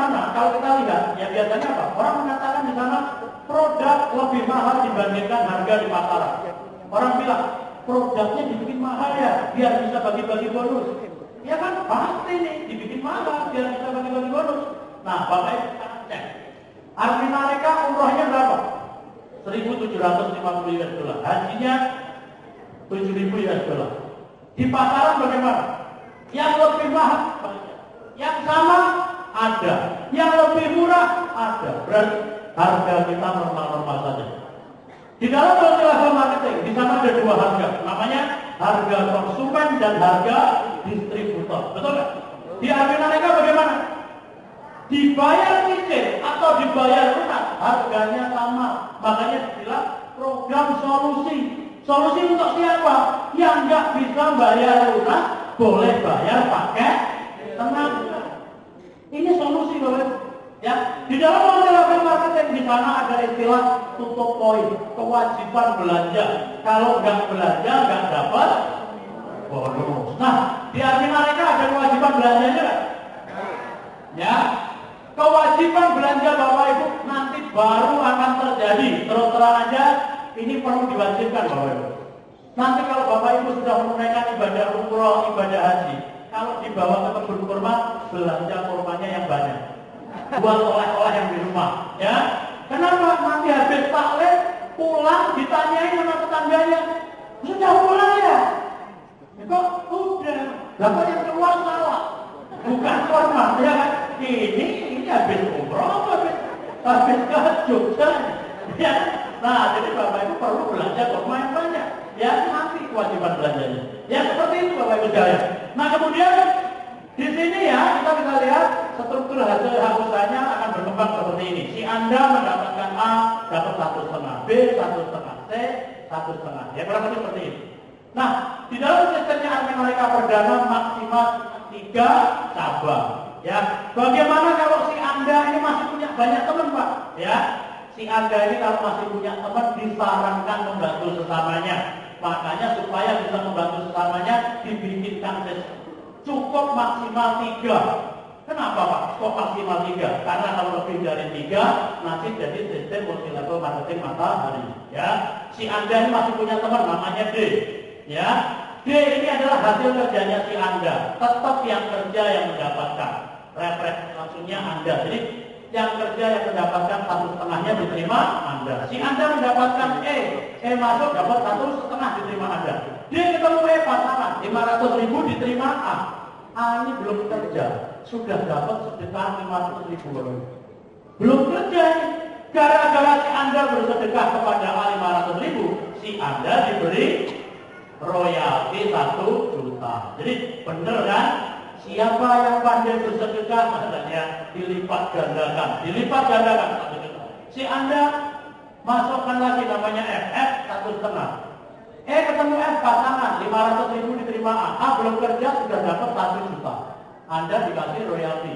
sana, kalau kita lihat, ya biasanya apa? Orang mengatakan di sana produk lebih mahal dibandingkan harga di pasaran. Orang bilang produknya dibikin mahal ya, biar bisa bagi-bagi bonus. Ya kan pasti nih dibikin mahal biar bisa bagi-bagi bonus. Nah, Bapak Ibu cek. Arti mereka umrohnya berapa? 1.750 US dollar. Hajinya 7.000 US dollar. Di pasaran bagaimana? Yang lebih mahal, yang sama ada, yang lebih murah ada. Berarti harga kita normal-normal saja. Di dalam multi-level marketing, di sana ada dua harga, namanya harga konsumen dan harga distributor. Betul nggak? Di Amerika bagaimana? Dibayar cicil atau dibayar lunas, harganya sama. Makanya dibilang program solusi. Solusi untuk siapa? Yang nggak bisa bayar lunas, boleh bayar pakai tenaga. Ini solusi, Bapak. Ya, di dalam multi-level marketing di sana ada istilah tutup poin, kewajiban belanja. Kalau nggak belanja nggak dapat bonus. Nah, di Amerika ada kewajiban belanjanya. Ya, kewajiban belanja Bapak Ibu nanti baru akan terjadi. Terus terang aja, ini perlu diwajibkan Bapak Ibu. Nanti kalau Bapak Ibu sudah menunaikan ibadah umroh, ibadah haji, kalau dibawa ke kebun kurma, belanja kurmanya yang banyak. Buat oleh-oleh yang di rumah, ya. Kenapa? Nanti habis taklim pulang ditanyain sama tetangganya, sudah pulang ya? Kok udah? Lah kok yang keluar salah? Bukan kurma, ya kan? Ini habis umroh, habis ke Jogja, ya. Nah, jadi Bapak Ibu perlu belanja kurma yang banyak, ya. Nanti kewajiban belanjanya. Ya seperti itu Bapak Ibu sekalian. Nah kemudian di sini ya kita bisa lihat struktur hasil usahanya akan berkembang seperti ini. Si Anda mendapatkan A dapat 1,5, B 1,5, C 1,5. Ya kurang lebih seperti ini. Nah di dalam sistemnya Amerika perdana maksimal 3 cabang. Ya bagaimana kalau si Anda ini masih punya banyak teman Pak? Ya si Anda ini kalau masih punya teman disarankan membantu sesamanya. Makanya supaya bisa membantu sesamanya dibikinkan sistem. Cukup maksimal 3. Kenapa Pak? Kok maksimal 3? Karena kalau lebih dari 3 nanti jadi sistem multi-level marketing matahari. Ya, si Anda ini masih punya teman namanya D. Ya, D ini adalah hasil kerjanya si Anda. Tetap yang kerja yang mendapatkan. Referensi langsungnya Anda. Jadi yang kerja yang mendapatkan 1,5-nya diterima Anda. Si Anda mendapatkan E masuk dapat 1,5 diterima Anda. D ketemu E pasangan 500.000 diterima A. A ini belum kerja, sudah dapat sedekah 500.000. Belum kerja ini. Gara-gara si Anda bersedekah kepada A 500.000, si Anda diberi royalti 1 juta. Jadi bener kan? Siapa yang pandai bersedekah katanya dilipat gandakan. Si Anda masukkan lagi namanya F 1,5. Ketemu F pasangan 500.000 diterima A belum kerja sudah dapat 1 juta. Anda dikasih royalti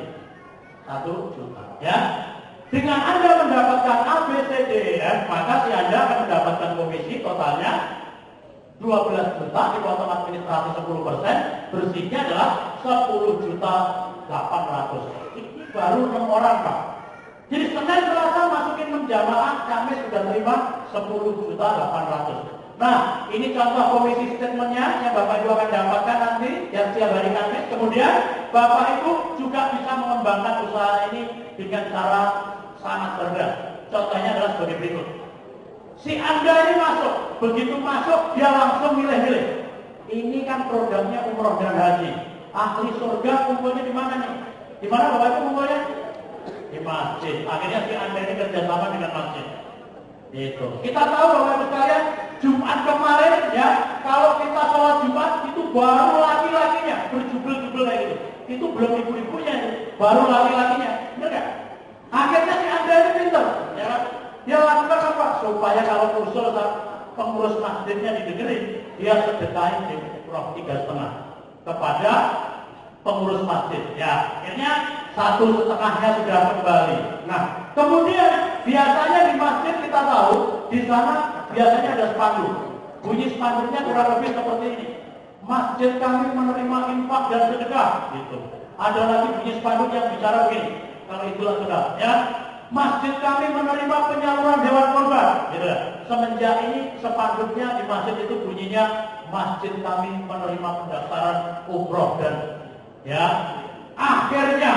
1 juta. Ya, dengan Anda mendapatkan A, B, C, D, E, F, maka si Anda akan mendapatkan komisi totalnya 12 juta dipotong administrasi 10%, bersihnya adalah 10.800.000. Ini baru 6 orang Pak. Jadi Senin Selasa masukin 6 jamaah, kami sudah terima 10.800.000. Nah, ini contoh komisi statementnya yang Bapak Ibu akan dapatkan nanti yang setiap hari Kamis. Kemudian Bapak Ibu juga bisa mengembangkan usaha ini dengan cara sangat cerdas. Contohnya adalah sebagai berikut. Si Anda ini masuk, begitu masuk dia langsung milih-milih. Ini kan programnya umroh dan haji. Ahli surga kumpulnya di mana nih? Di mana Bapak Ibu kumpulnya? Di masjid. Akhirnya si Anda ini kerjasama dengan masjid. Itu. Kita tahu Bapak Ibu sekalian, Jumat kemarin ya, kalau kita sholat Jumat itu baru laki-lakinya berjubel-jubel kayak gitu. Itu belum ibu-ibunya, baru laki-lakinya. Benar nggak? Akhirnya si Anda ini pintar, ya kan? Dia lakukan apa? Supaya kalau usul pengurus masjidnya di negeri, dia sedekahin di roh 3,5 kepada pengurus masjid. Ya, akhirnya 1,5-nya sudah kembali. Nah, kemudian biasanya di masjid kita tahu di sana biasanya ada spanduk. Bunyi spanduknya kurang lebih seperti ini. Masjid kami menerima infak dan sedekah. Gitu. Ada lagi bunyi spanduk yang bicara begini. kalau itulah sudah, ya. Masjid kami menerima penyaluran hewan kurban, gitu. Semenjak ini sepatutnya di masjid itu bunyinya masjid kami menerima pendaftaran umroh dan ya. Akhirnya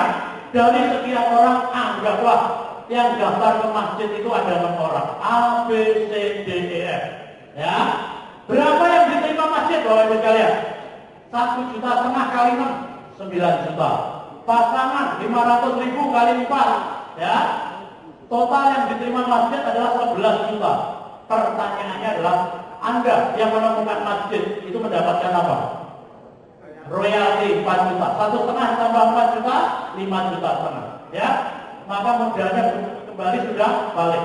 dari sekian orang anggaplah yang daftar ke masjid itu ada 6 orang, A, B, C, D, E, F. Ya, berapa yang diterima masjid, Bapak Ibu sekalian? 1,5 juta kali 6, 9 juta. Pasangan 500.000 kali 4, ya. Total yang diterima masjid adalah 11 juta. Pertanyaannya adalah, Anda yang menemukan masjid itu mendapatkan apa? Royalti 4 juta. 1,5 tambah 4 juta, 5 juta setengah. Ya, maka modalnya kembali sudah balik.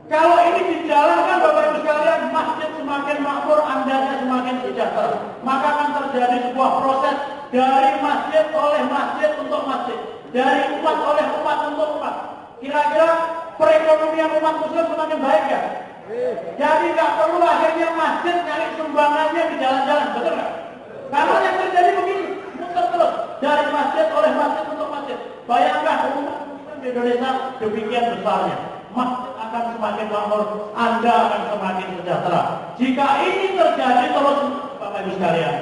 Kalau ini dijalankan Bapak Ibu sekalian, masjid semakin makmur, Andanya semakin sejahtera. Maka akan terjadi sebuah proses dari masjid oleh masjid untuk masjid, dari umat oleh umat untuk umat. Kira-kira perekonomian umat muslim semakin baik ya? Jadi nggak perlu akhirnya masjid nyari sumbangannya di jalan-jalan, betul nggak? Karena yang terjadi begini, muter terus dari masjid oleh masjid untuk masjid. Bayangkan umat muslim di Indonesia demikian besarnya, masjid akan semakin makmur, Anda akan semakin sejahtera. Jika ini terjadi terus, Bapak Ibu sekalian,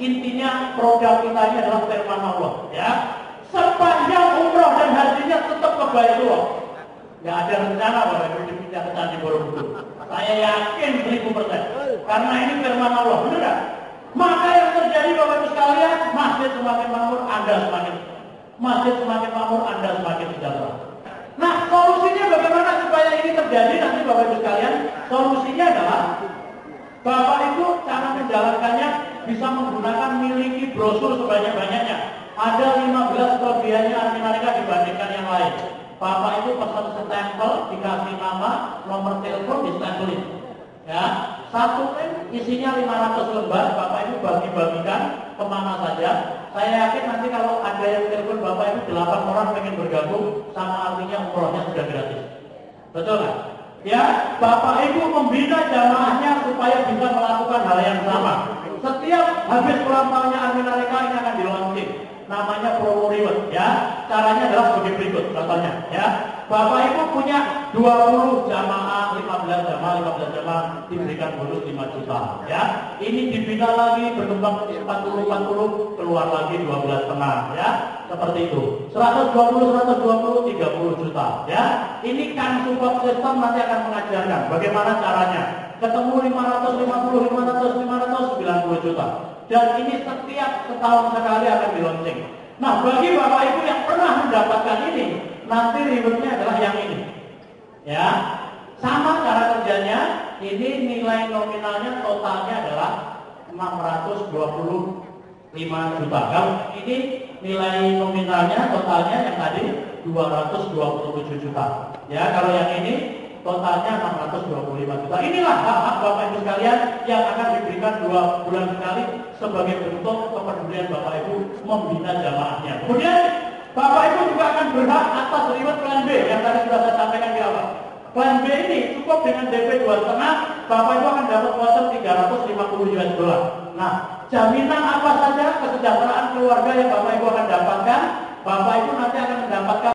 intinya produk kita ini adalah firman Allah, ya. Sepanjang umroh dan hajinya tetap ke Baitullah. Nggak ada rencana Bapak Ibu dipindah ke Candi Borobudur. Saya yakin 1000%. Karena ini firman Allah, benar nggak? Maka yang terjadi Bapak Ibu sekalian, masjid semakin makmur, Anda semakin sejahtera. Nah, solusinya bagaimana supaya ini terjadi nanti Bapak Ibu sekalian? Solusinya adalah Bapak Ibu cara menjalankannya bisa menggunakan miliki brosur sebanyak-banyaknya. Ada 15 kelebihannya Arminanika dibandingkan yang lain. Bapak Ibu pesan stempel, dikasih nama, nomor telepon, distempelin. Ya, satu print isinya 500 lembar, Bapak Ibu bagi-bagikan kemana saja. Saya yakin nanti kalau ada yang telepon Bapak Ibu 8 orang pengen bergabung, sama artinya umrohnya sudah gratis. Betul nggak? Ya, Bapak Ibu membina jamaahnya supaya bisa melakukan hal yang sama. Setiap habis ulang tahunnya Arminanika ini akan di-launching. Namanya promo reward, ya. Caranya adalah sebagai berikut, contohnya, ya. Bapak Ibu punya 20 jamaah, 15 jamaah diberikan bonus 5 juta, ya. Ini dibina lagi, berkembang ke 40, keluar lagi 12,5, ya. Seperti itu. 120, 30 juta, ya. Ini kan support system nanti akan mengajarkan bagaimana caranya. Ketemu 550, 90 juta. Dan ini setiap setahun sekali akan di-launching. Nah, bagi Bapak Ibu yang pernah mendapatkan ini, nanti rewardnya adalah yang ini. Ya, sama cara kerjanya. Ini nilai nominalnya totalnya adalah 625 juta. Kalau ini nilai nominalnya totalnya yang tadi 227 juta. Ya, kalau yang ini totalnya 625 juta. Inilah hak-hak Bapak Ibu sekalian yang akan diberikan 2 bulan sekali sebagai bentuk kepedulian Bapak Ibu membina jamaahnya. Kemudian Bapak Ibu juga akan berhak atas reward plan B yang tadi sudah saya sampaikan di awal. Plan B ini cukup dengan DP 2,5, Bapak Ibu akan dapat voucher 350 US dollar. Nah, jaminan apa saja kesejahteraan keluarga yang Bapak Ibu akan dapatkan? Bapak Ibu nanti akan mendapatkan